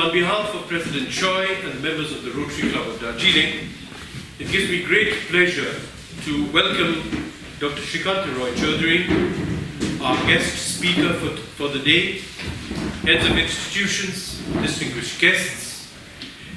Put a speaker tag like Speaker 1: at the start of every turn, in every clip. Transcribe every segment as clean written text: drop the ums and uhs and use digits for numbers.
Speaker 1: So on behalf of President Choi and the members of the Rotary Club of Darjeeling, it gives me great pleasure to welcome Dr. Shrikant Roy Chaudhary, our guest speaker for the day, heads of institutions, distinguished guests,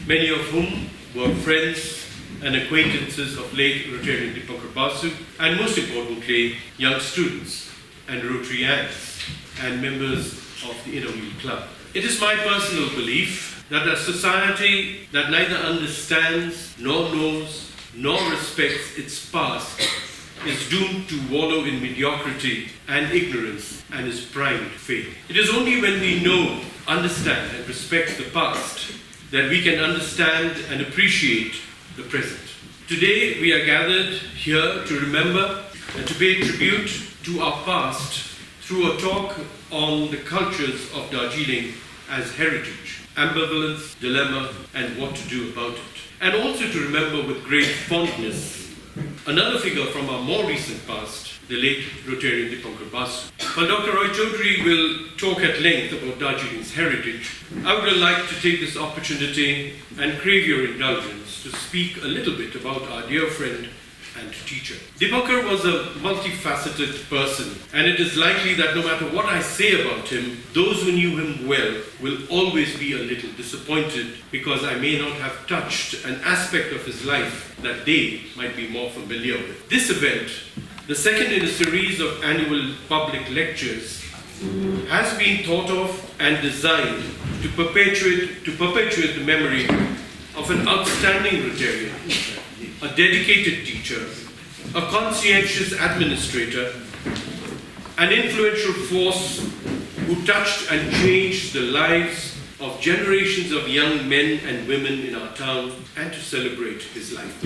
Speaker 1: many of whom were friends and acquaintances of late Rotarian DIPANKAR BASU, and most importantly, young students and Rotarians and members of the Inner Wheel Club. It is my personal belief that a society that neither understands, nor knows, nor respects its past is doomed to wallow in mediocrity and ignorance and is primed to fail. It is only when we know, understand, and respect the past that we can understand and appreciate the present. Today we are gathered here to remember and to pay tribute to our past through a talk on the cultures of Darjeeling as heritage, ambivalence, dilemma, and what to do about it. And also to remember with great fondness another figure from our more recent past, the late Rotarian DIPANKAR BASU. While Dr. Roy Chaudhary will talk at length about Darjeeling's heritage, I would like to take this opportunity and crave your indulgence to speak a little bit about our dear friend and teacher. DIPANKAR was a multifaceted person, and it is likely that no matter what I say about him, those who knew him well will always be a little disappointed because I may not have touched an aspect of his life that they might be more familiar with. This event, the second in a series of annual public lectures, has been thought of and designed to perpetuate the memory of an outstanding Rotarian, a dedicated teacher, a conscientious administrator, an influential force who touched and changed the lives of generations of young men and women in our town, and to celebrate his life.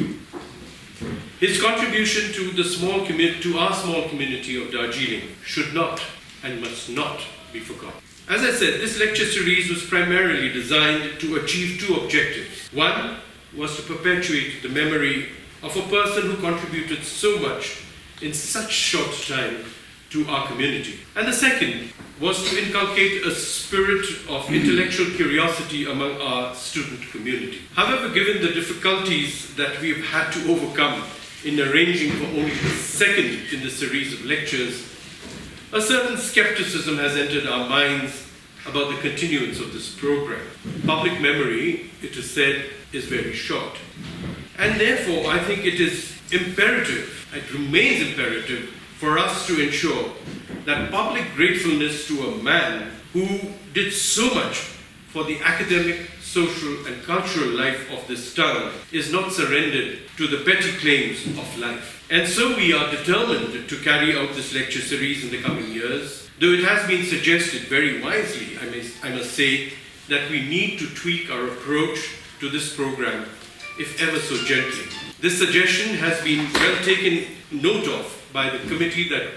Speaker 1: His contribution to our small community of Darjeeling should not and must not be forgotten. As I said, this lecture series was primarily designed to achieve two objectives. One was to perpetuate the memory of a person who contributed so much in such short time to our community. And the second was to inculcate a spirit of intellectual curiosity among our student community. However, given the difficulties that we have had to overcome in arranging for only the second in the series of lectures, a certain skepticism has entered our minds about the continuance of this program. Public memory, it is said, is very short. And therefore, I think it is imperative, it remains imperative, for us to ensure that public gratefulness to a man who did so much for the academic, social, and cultural life of this town is not surrendered to the petty claims of life. And so we are determined to carry out this lecture series in the coming years, though it has been suggested very wisely, I must say, that we need to tweak our approach to this program, if ever so gently. This suggestion has been well taken note of by the committee that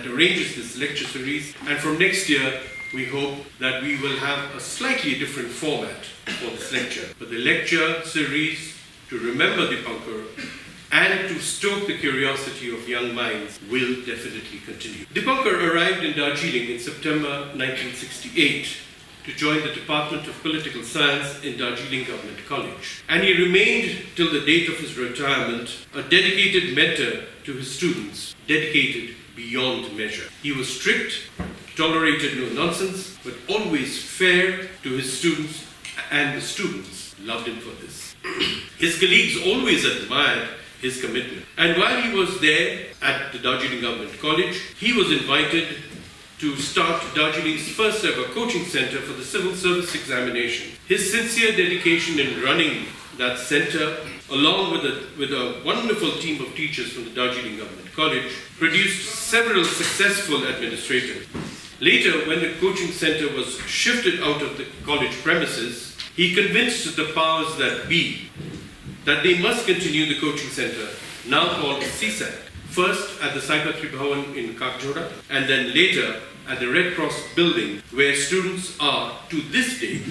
Speaker 1: arranges this lecture series, and from next year we hope that we will have a slightly different format for this lecture. But the lecture series to remember DIPANKAR and to stoke the curiosity of young minds will definitely continue. DIPANKAR arrived in Darjeeling in September 1968 to join the Department of Political Science in Darjeeling Government College. And he remained till the date of his retirement a dedicated mentor to his students, dedicated beyond measure. He was strict, tolerated no nonsense, but always fair to his students, and the students loved him for this. His colleagues always admired his commitment. And while he was there at the Darjeeling Government College, he was invited to start Darjeeling's first ever coaching center for the civil service examination. His sincere dedication in running that center, along with a wonderful team of teachers from the Darjeeling Government College, produced several successful administrators. Later, when the coaching center was shifted out of the college premises, he convinced the powers that be that they must continue the coaching center, now called CSAC, first at the Saipatri Bhavan in Kakjora, and then later at the Red Cross building, where students are, to this day,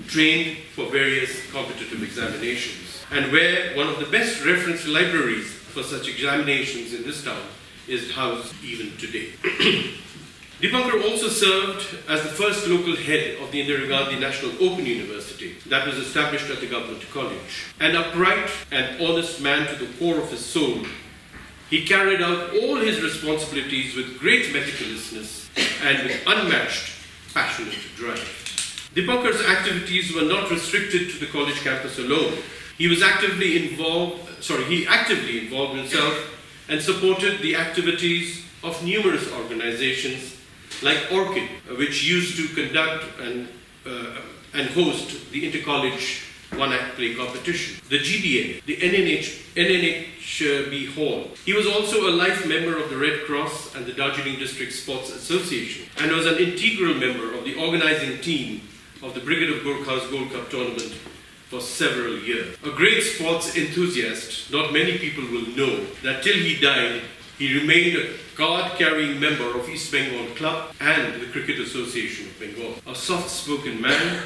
Speaker 1: trained for various competitive examinations, and where one of the best reference libraries for such examinations in this town is housed even today. Dipankar also served as the first local head of the Indira Gandhi National Open University that was established at the Government College. An upright and honest man to the core of his soul, he carried out all his responsibilities with great meticulousness and with unmatched passion and drive. Dipankar's activities were not restricted to the college campus alone. He actively involved himself and supported the activities of numerous organizations like ORCID, which used to conduct and host the inter-college one-act play competition, the GDA, the NNHB Hall. He was also a life member of the Red Cross and the Darjeeling District Sports Association, and was an integral member of the organizing team of the Brigade of Gorkhas Gold Cup tournament for several years. A great sports enthusiast, not many people will know that till he died, he remained a card-carrying member of East Bengal Club and the Cricket Association of Bengal. A soft-spoken man,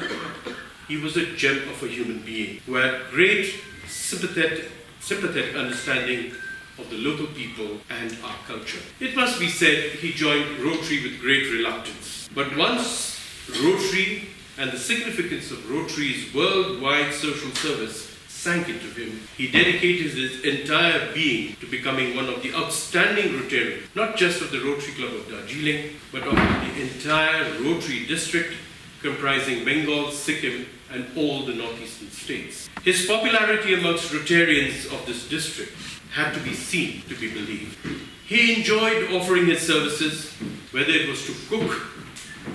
Speaker 1: he was a gem of a human being who had great sympathetic understanding of the local people and our culture. It must be said he joined Rotary with great reluctance. But once Rotary and the significance of Rotary's worldwide social service sank into him, he dedicated his entire being to becoming one of the outstanding Rotarians, not just of the Rotary Club of Darjeeling, but of the entire Rotary district comprising Bengal, Sikkim, and all the northeastern states. His popularity amongst Rotarians of this district had to be seen to be believed. He enjoyed offering his services, whether it was to cook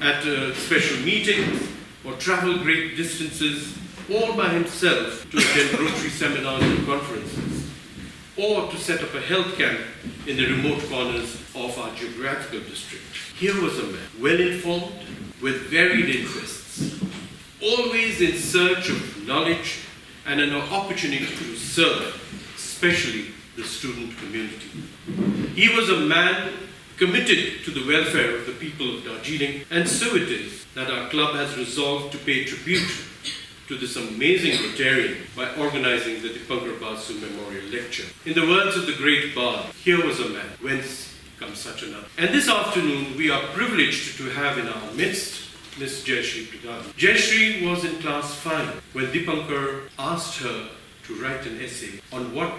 Speaker 1: at special meetings or travel great distances all by himself to attend Rotary seminars and conferences, or to set up a health camp in the remote corners of our geographical district. Here was a man, well informed, with varied interests, always in search of knowledge and an opportunity to serve, especially the student community. He was a man committed to the welfare of the people of Darjeeling, and so it is that our club has resolved to pay tribute to this amazing Rotarian by organizing the DIPANKAR BASU Memorial Lecture. In the words of the great bard, here was a man, whence comes such another. And this afternoon we are privileged to have in our midst Miss Jayashree Pradhan. Jayashree was in class 5 when Dipankar asked her to write an essay on what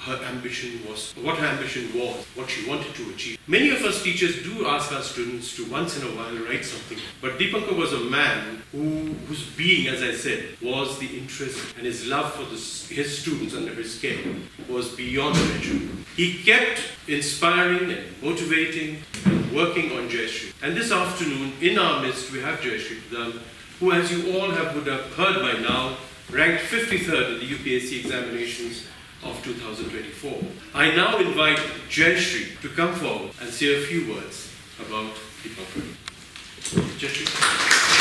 Speaker 1: her ambition was, what she wanted to achieve. Many of us teachers do ask our students to once in a while write something, but Dipankar was a man whose being, as I said, was the interest, and his love for his students under his care was beyond measure. He kept inspiring and motivating and working on Jayashree. And this afternoon, in our midst, we have Jayashree Pradhan, who, as you all would have heard by now, ranked 53rd in the UPSC examinations of 2024. I now invite Jayashree to come forward and say a few words about Dipankar. Jayashree.